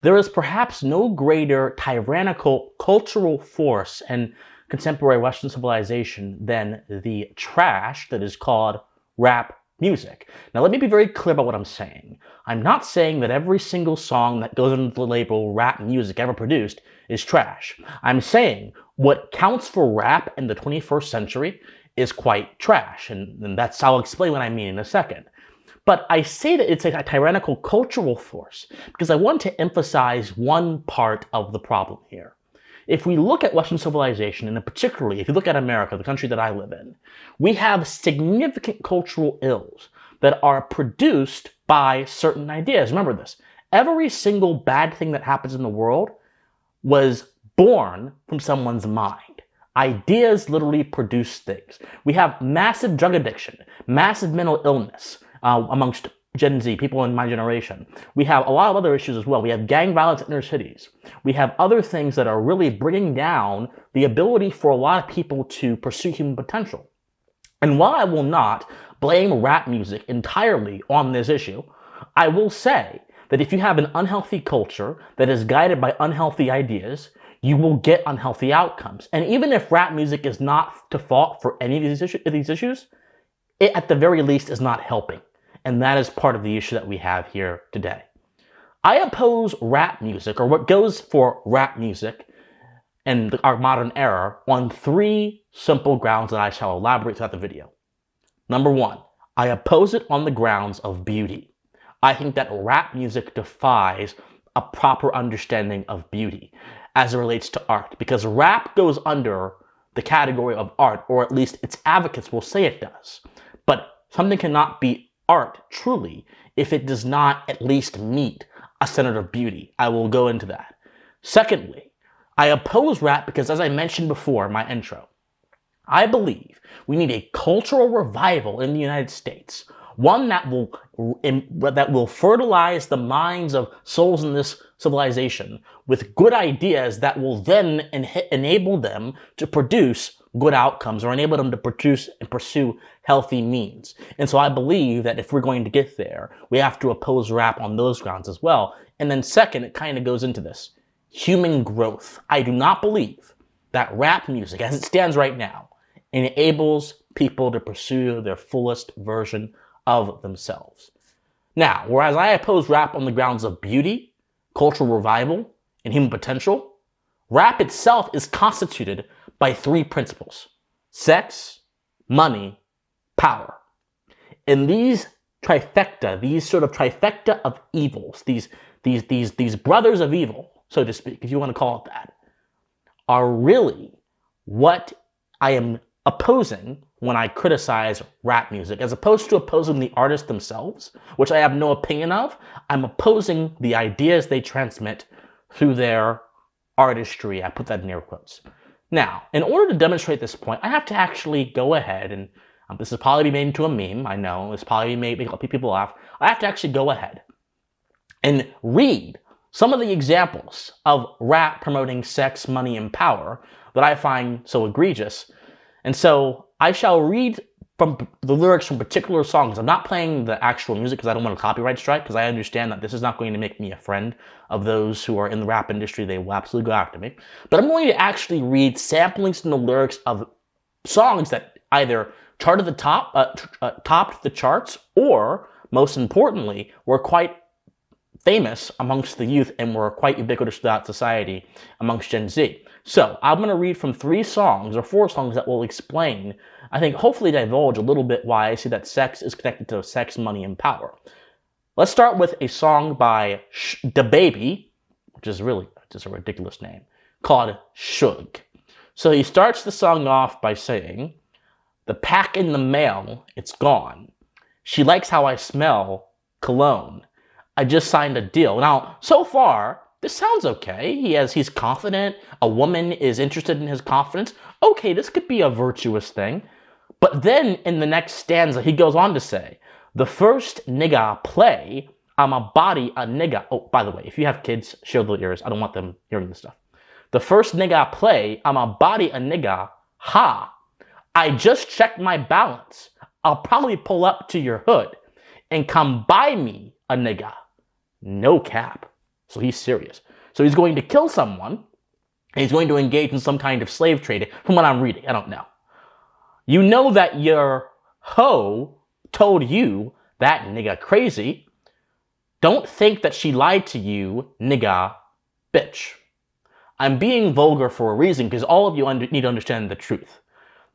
There is perhaps no greater tyrannical cultural force in contemporary Western civilization than the trash that is called rap music. Now, let me be very clear about what I'm saying. I'm not saying that every single song that goes under the label rap music ever produced is trash. I'm saying what counts for rap in the 21st century is quite trash, and I'll explain what I mean in a second. But I say that it's a tyrannical cultural force because I want to emphasize one part of the problem here. If we look at Western civilization, and particularly if you look at America, the country that I live in, we have significant cultural ills that are produced by certain ideas. Remember this, every single bad thing that happens in the world was born from someone's mind. Ideas literally produce things. We have massive drug addiction, massive mental illness, amongst Gen Z, people in my generation. We have a lot of other issues as well. We have gang violence in inner cities. We have other things that are really bringing down the ability for a lot of people to pursue human potential. And while I will not blame rap music entirely on this issue, I will say that if you have an unhealthy culture that is guided by unhealthy ideas, you will get unhealthy outcomes. And even if rap music is not to fault for any of these issues, it at the very least is not helping. And that is part of the issue that we have here today. I oppose rap music, or what goes for rap music in our modern era, on three simple grounds that I shall elaborate throughout the video. Number one, I oppose it on the grounds of beauty. I think that rap music defies a proper understanding of beauty as it relates to art, because rap goes under the category of art, or at least its advocates will say it does. But something cannot be art, truly, if it does not at least meet a standard of beauty. I will go into that. Secondly, I oppose rap because, as I mentioned before in my intro, I believe we need a cultural revival in the United States, one that will fertilize the minds of souls in this civilization with good ideas that will then enable them to produce good outcomes, or enable them to produce and pursue healthy means. And so I believe that if we're going to get there, we have to oppose rap on those grounds as well. And then second, it kind of goes into this human growth. I do not believe that rap music, as it stands right now, enables people to pursue their fullest version of themselves. Now, whereas I oppose rap on the grounds of beauty, cultural revival, and human potential, rap itself is constituted by three principles: sex, money, power. And these sort of trifecta of evils, these brothers of evil, so to speak, if you want to call it that, are really what I am opposing when I criticize rap music. As opposed to opposing the artists themselves, which I have no opinion of, I'm opposing the ideas they transmit through their artistry. I put that in air quotes. Now, in order to demonstrate this point, I have to actually go ahead, and this is probably be made into a meme, I know, this probably make people laugh. I have to actually go ahead and read some of the examples of rap promoting sex, money, and power that I find so egregious. And so I shall read from the lyrics from particular songs. I'm not playing the actual music because I don't want a copyright strike, because I understand that this is not going to make me a friend of those who are in the rap industry. They will absolutely go after me. But I'm going to actually read samplings from the lyrics of songs that either charted the topped the charts, or, most importantly, were quite famous amongst the youth and were quite ubiquitous throughout society amongst Gen Z. So I'm going to read from four songs that will explain, I think, hopefully divulge a little bit why I see that sex is connected to sex, money, and power. Let's start with a song by DaBaby, which is really just a ridiculous name, called Suge. So he starts the song off by saying, "The pack in the mail, it's gone. She likes how I smell, cologne. I just signed a deal." Now, so far, this sounds okay. He's confident. A woman is interested in his confidence. Okay, this could be a virtuous thing. But then in the next stanza, he goes on to say, "The first nigga play, I'ma body a nigga." Oh, by the way, if you have kids, shield their ears. I don't want them hearing this stuff. "The first nigga play, I'ma body a nigga. Ha. I just checked my balance. I'll probably pull up to your hood and come buy me a nigga. No cap." So he's serious. So he's going to kill someone, and he's going to engage in some kind of slave trade, from what I'm reading. I don't know. You know that your hoe told you that nigga crazy. Don't think that she lied to you, nigga, bitch. I'm being vulgar for a reason, because all of you need to understand the truth.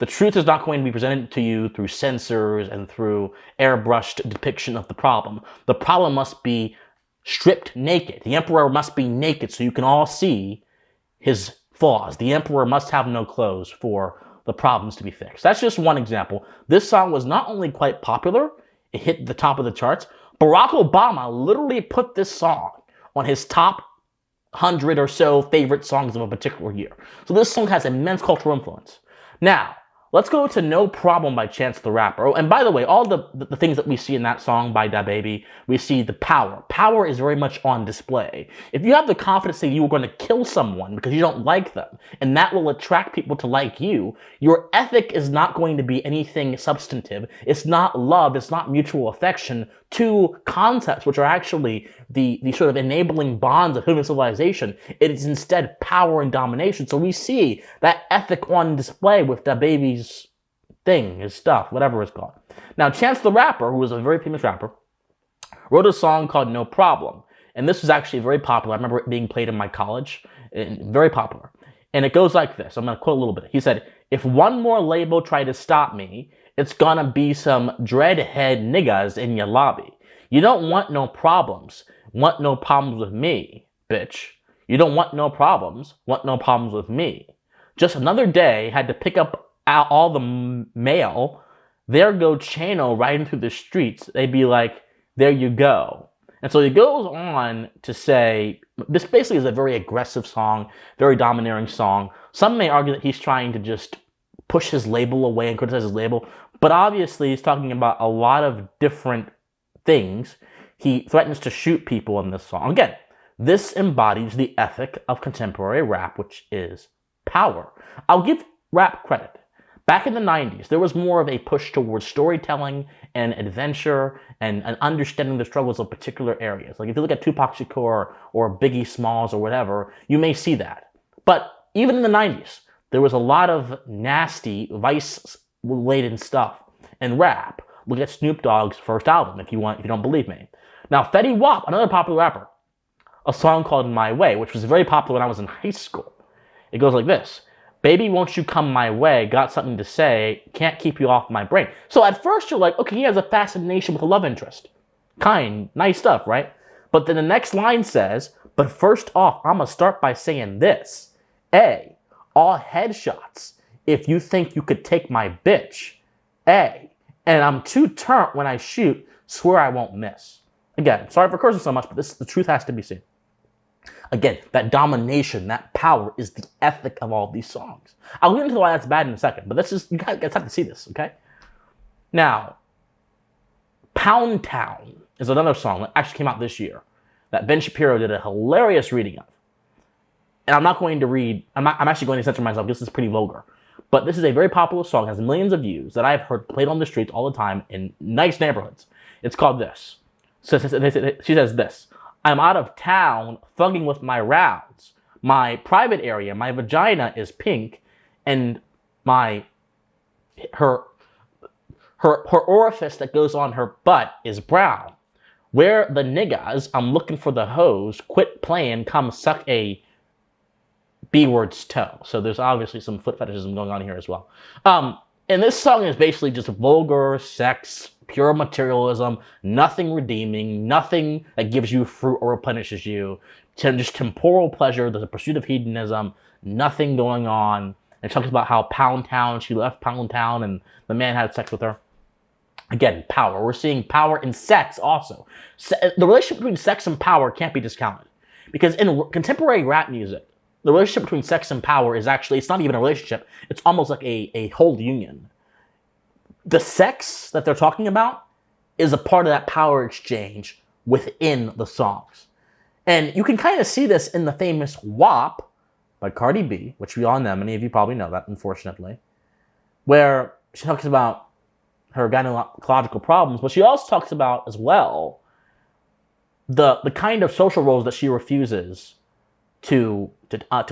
The truth is not going to be presented to you through censors and through airbrushed depiction of the problem. The problem must be stripped naked. The emperor must be naked so you can all see his flaws. The emperor must have no clothes for the problems to be fixed. That's just one example. This song was not only quite popular, it hit the top of the charts. Barack Obama literally put this song on his top 100 or so favorite songs of a particular year. So this song has immense cultural influence. Now, let's go to No Problem by Chance the Rapper. Oh, and by the way, all the things that we see in that song by DaBaby, we see the power. Power is very much on display. If you have the confidence that you are going to kill someone because you don't like them, and that will attract people to like you, your ethic is not going to be anything substantive. It's not love. It's not mutual affection. Two concepts which are actually the sort of enabling bonds of human civilization. It is instead power and domination. So we see that ethic on display with DaBaby's thing, his stuff, whatever it's called. Now, Chance the Rapper, who was a very famous rapper, wrote a song called No Problem. And this was actually very popular. I remember it being played in my college. Very popular. And it goes like this. I'm going to quote a little bit. He said, "If one more label try to stop me, it's gonna be some dreadhead niggas in your lobby. You don't want no problems. Want no problems with me, bitch. You don't want no problems. Want no problems with me. Just another day, had to pick up all the mail. There go Chano riding through the streets. They'd be like, there you go." And so he goes on to say, this basically is a very aggressive song, very domineering song. Some may argue that he's trying to just push his label away and criticize his label, but obviously he's talking about a lot of different things. He threatens to shoot people in this song. Again, this embodies the ethic of contemporary rap, which is power. I'll give rap credit. Back in the 90s, there was more of a push towards storytelling and adventure and understanding the struggles of particular areas. Like if you look at Tupac Shakur or Biggie Smalls or whatever, you may see that. But even in the 90s, there was a lot of nasty, vice-laden stuff in rap. Look at Snoop Dogg's first album, if you don't believe me. Now, Fetty Wap, another popular rapper, a song called My Way, which was very popular when I was in high school. It goes like this. "Baby, won't you come my way? Got something to say. Can't keep you off my brain." So at first you're like, okay, he has a fascination with a love interest. Nice stuff, right? But then the next line says, "But first off, I'ma start by saying this. A, all headshots. If you think you could take my bitch. A, and I'm too turnt when I shoot. Swear I won't miss." Again, sorry for cursing so much, but the truth has to be seen. Again, that domination, that power is the ethic of all these songs. I'll get into why that's bad in a second, but you guys have to see this, okay? Now, Pound Town is another song that actually came out this year that Ben Shapiro did a hilarious reading of. And I'm not going to read, I'm actually going to censor myself. This is pretty vulgar. But this is a very popular song, has millions of views that I've heard played on the streets all the time in nice neighborhoods. It's called this. So she says this. "I'm out of town, thugging with my rounds. My private area, my vagina is pink, and her orifice that goes on her butt is brown. Where the niggas, I'm looking for the hoes. Quit playing, come suck a B-word's toe." So there's obviously some foot fetishism going on here as well. And this song is basically just vulgar sex, pure materialism, nothing redeeming, nothing that gives you fruit or punishes you. Just temporal pleasure, there's a pursuit of hedonism, nothing going on. And it talks about how Pound Town, she left Pound Town and the man had sex with her. Again, power. We're seeing power in sex also. The relationship between sex and power can't be discounted. Because in contemporary rap music, the relationship between sex and power is actually, it's not even a relationship. It's almost like a whole union. The sex that they're talking about is a part of that power exchange within the songs. And you can kind of see this in the famous WAP by Cardi B, which we all know. Many of you probably know that, unfortunately, where she talks about her gynecological problems, but she also talks about as well the kind of social roles that she refuses to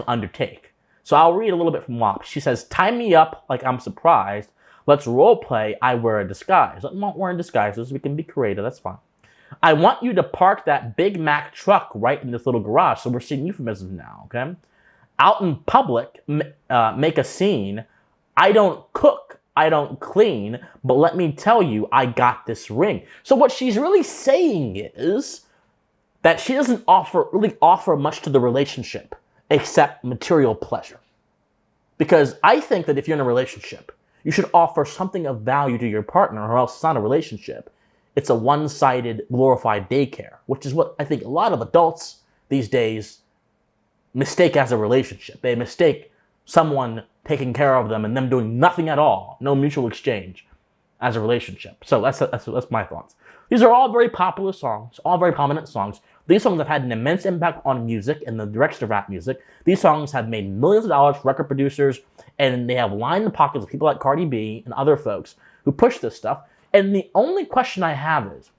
undertake. So I'll read a little bit from WAP. She says, "Tie me up like I'm surprised. Let's role play. I wear a disguise." I'm not wearing disguises. We can be creative. That's fine. "I want you to park that Big Mac truck right in this little garage." So we're seeing euphemisms now, okay? "Out in public, make a scene. I don't cook. I don't clean. But let me tell you, I got this ring." So what she's really saying is that she doesn't really offer much to the relationship except material pleasure. Because I think that if you're in a relationship, you should offer something of value to your partner, or else it's not a relationship. It's a one-sided, glorified daycare, which is what I think a lot of adults these days mistake as a relationship. They mistake someone taking care of them and them doing nothing at all, no mutual exchange, as a relationship. So that's my thoughts. These are all very popular songs, all very prominent songs. These songs have had an immense impact on music and the direction of rap music. These songs have made millions of dollars for record producers, and they have lined the pockets of people like Cardi B and other folks who push this stuff. And the only question I have is,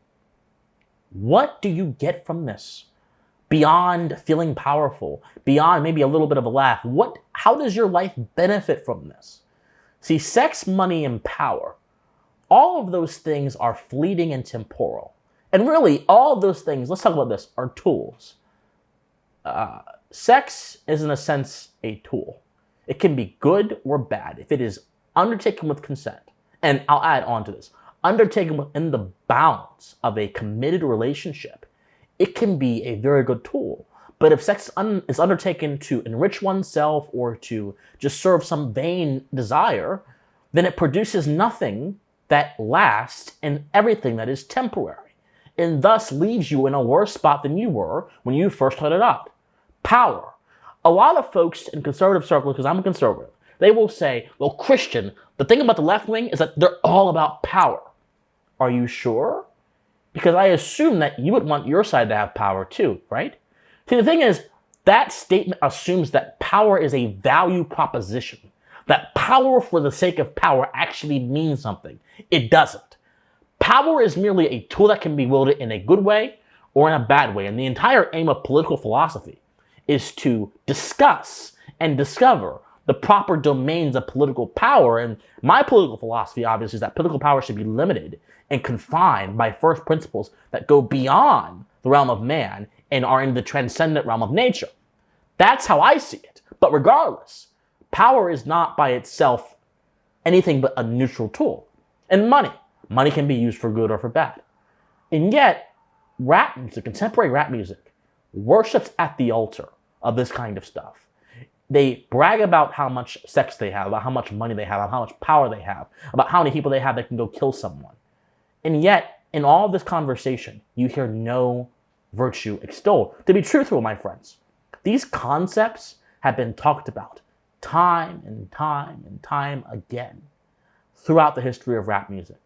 what do you get from this? Beyond feeling powerful, beyond maybe a little bit of a laugh, how does your life benefit from this? See, sex, money, and power, all of those things are fleeting and temporal. And really, all of those things, let's talk about this, are tools. Sex is, in a sense, a tool. It can be good or bad if it is undertaken with consent. And I'll add on to this. Undertaken within the bounds of a committed relationship, it can be a very good tool. But if sex is undertaken to enrich oneself or to just serve some vain desire, then it produces nothing that lasts and everything that is temporary, and thus leaves you in a worse spot than you were when you first started out. Power. A lot of folks in conservative circles, because I'm a conservative, they will say, well, Christian, the thing about the left wing is that they're all about power. Are you sure? Because I assume that you would want your side to have power too, right? See, the thing is, that statement assumes that power is a value proposition, that power for the sake of power actually means something. It doesn't. Power is merely a tool that can be wielded in a good way or in a bad way. And the entire aim of political philosophy is to discuss and discover the proper domains of political power. And my political philosophy, obviously, is that political power should be limited and confined by first principles that go beyond the realm of man and are in the transcendent realm of nature. That's how I see it. But regardless, power is not by itself anything but a neutral tool. And money can be used for good or for bad. And yet, rap music, contemporary rap music, worships at the altar of this kind of stuff. They brag about how much sex they have, about how much money they have, about how much power they have, about how many people they have that can go kill someone. And yet, in all of this conversation, you hear no virtue extolled. To be truthful, my friends, these concepts have been talked about time and time and time again throughout the history of rap music.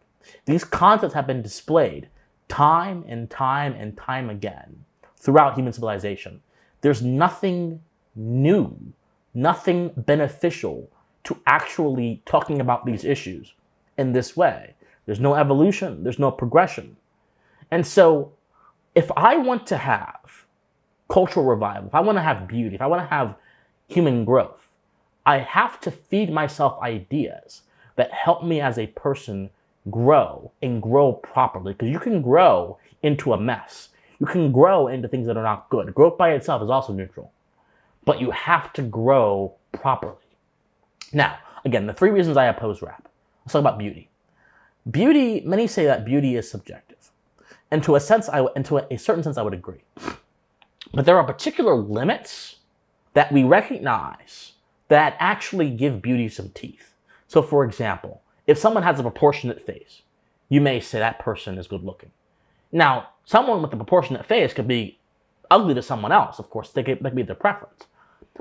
These concepts have been displayed time and time and time again throughout human civilization. There's nothing new, nothing beneficial to actually talking about these issues in this way. There's no evolution, there's no progression. And so, if I want to have cultural revival, if I want to have beauty, if I want to have human growth, I have to feed myself ideas that help me as a person grow and grow properly. Because you can grow into a mess. You can grow into things that are not good. Growth by itself is also neutral. But you have to grow properly. Now, again, the 3 reasons I oppose rap. Let's talk about beauty. Beauty, many say that beauty is subjective. And to a certain sense, I would agree. But there are particular limits that we recognize that actually give beauty some teeth. So, for example, if someone has a proportionate face, you may say that person is good looking. Now, someone with a proportionate face could be ugly to someone else, of course. That could be their preference.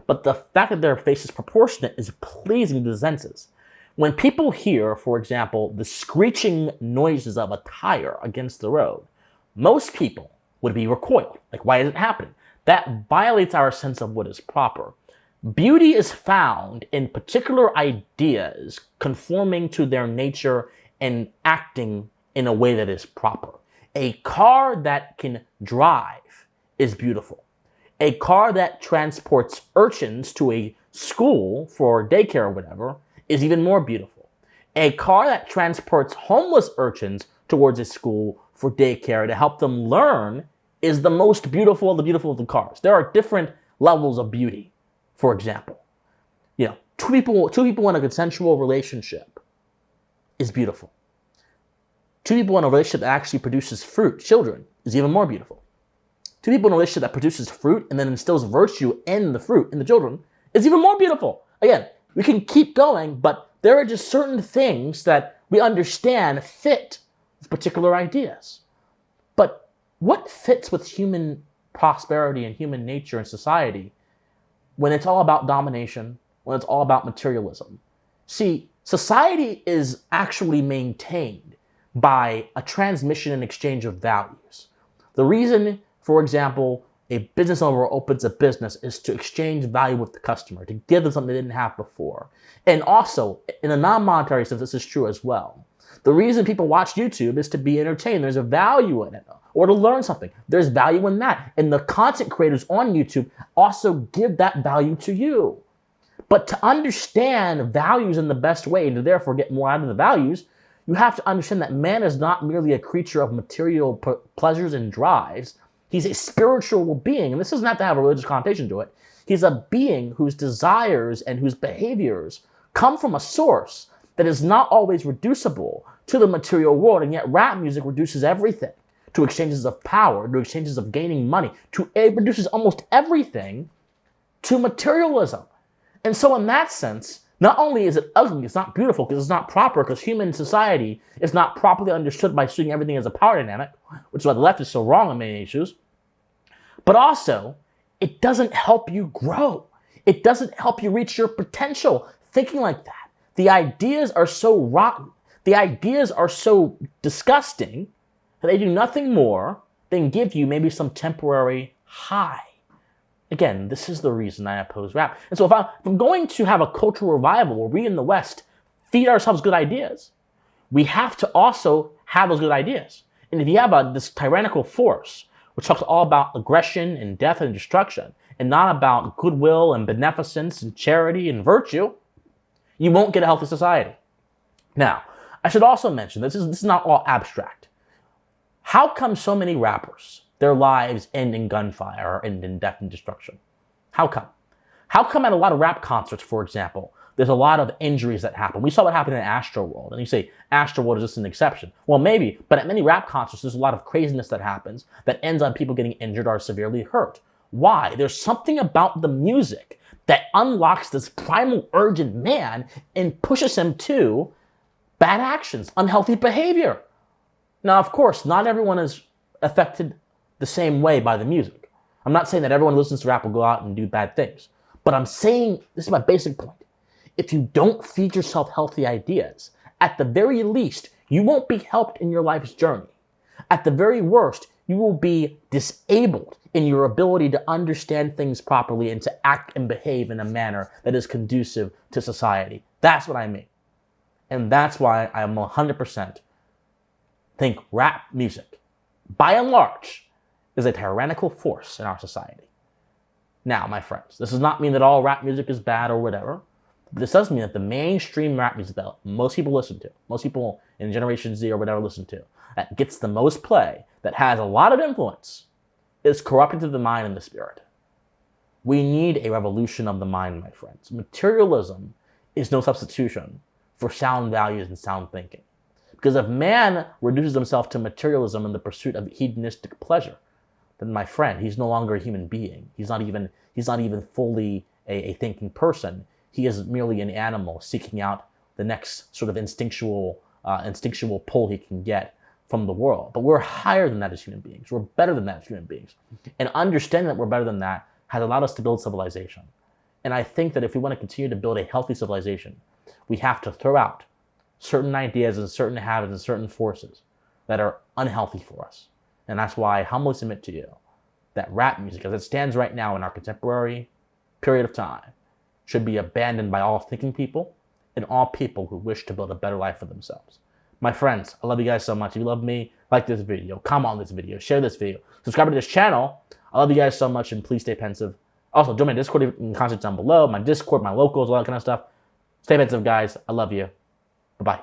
But the fact that their face is proportionate is pleasing to the senses. When people hear, for example, the screeching noises of a tire against the road, most people would be recoiled. Like, why is it happening? That violates our sense of what is proper. Beauty is found in particular ideas conforming to their nature and acting in a way that is proper. A car that can drive is beautiful. A car that transports urchins to a school for daycare or whatever is even more beautiful. A car that transports homeless urchins towards a school for daycare to help them learn is the most beautiful of the cars. There are different levels of beauty. For example, two people in a consensual relationship is beautiful. Two people in a relationship that actually produces fruit, children, is even more beautiful. Two people in a relationship that produces fruit and then instills virtue in the fruit, in the children, is even more beautiful. Again, we can keep going, but there are just certain things that we understand fit with particular ideas. But what fits with human prosperity and human nature and society when it's all about domination, when it's all about materialism? See, society is actually maintained by a transmission and exchange of values. The reason, for example, a business owner opens a business is to exchange value with the customer, to give them something they didn't have before. And also, in a non-monetary sense, this is true as well. The reason people watch YouTube is to be entertained. There's a value in it, or to learn something. There's value in that. And the content creators on YouTube also give that value to you. But to understand values in the best way and to therefore get more out of the values, you have to understand that man is not merely a creature of material pleasures and drives. He's a spiritual being. And this doesn't have to have a religious connotation to it. He's a being whose desires and whose behaviors come from a source that is not always reducible to the material world. And yet rap music reduces everything to exchanges of power, to exchanges of gaining money, it reduces almost everything to materialism. And so in that sense, not only is it ugly, it's not beautiful because it's not proper, because human society is not properly understood by seeing everything as a power dynamic, which is why the left is so wrong on many issues, but also it doesn't help you grow. It doesn't help you reach your potential thinking like that. The ideas are so rotten. The ideas are so disgusting that they do nothing more than give you maybe some temporary high. Again, this is the reason I oppose rap. And so if I'm going to have a cultural revival where we in the West feed ourselves good ideas, we have to also have those good ideas. And if you have this tyrannical force, which talks all about aggression and death and destruction, and not about goodwill and beneficence and charity and virtue, you won't get a healthy society. Now, I should also mention, this is not all abstract. How come so many rappers, their lives end in gunfire or end in death and destruction? How come? How come at a lot of rap concerts, for example, there's a lot of injuries that happen? We saw what happened in Astroworld, and you say Astroworld is just an exception. Well, maybe, but at many rap concerts, there's a lot of craziness that happens that ends on people getting injured or severely hurt. Why? There's something about the music that unlocks this primal urge in man and pushes him to bad actions, unhealthy behavior. Now, of course, not everyone is affected the same way by the music. I'm not saying that everyone who listens to rap will go out and do bad things. But I'm saying, this is my basic point. If you don't feed yourself healthy ideas, at the very least, you won't be helped in your life's journey. At the very worst, you will be disabled in your ability to understand things properly and to act and behave in a manner that is conducive to society. That's what I mean. And that's why I am 100% think rap music, by and large, is a tyrannical force in our society. Now, my friends, this does not mean that all rap music is bad or whatever. This does mean that the mainstream rap music that most people listen to, most people in Generation Z or whatever listen to, that gets the most play, that has a lot of influence, is corrupting to the mind and the spirit. We need a revolution of the mind, my friends. Materialism is no substitution for sound values and sound thinking. Because if man reduces himself to materialism in the pursuit of hedonistic pleasure, then my friend, he's no longer a human being. He's not even fully a thinking person. He is merely an animal seeking out the next sort of instinctual pull he can get from the world. But we're higher than that as human beings. We're better than that as human beings. And understanding that we're better than that has allowed us to build civilization. And I think that if we want to continue to build a healthy civilization, we have to throw out certain ideas and certain habits and certain forces that are unhealthy for us. And that's why I humbly submit to you that rap music, as it stands right now in our contemporary period of time, should be abandoned by all thinking people and all people who wish to build a better life for themselves. My friends, I love you guys so much. If you love me, like this video, comment on this video, share this video, subscribe to this channel. I love you guys so much, and please stay pensive. Also, join my Discord in the comments down below, my Discord, my locals, all that kind of stuff. Stay pensive, guys. I love you. Bye-bye.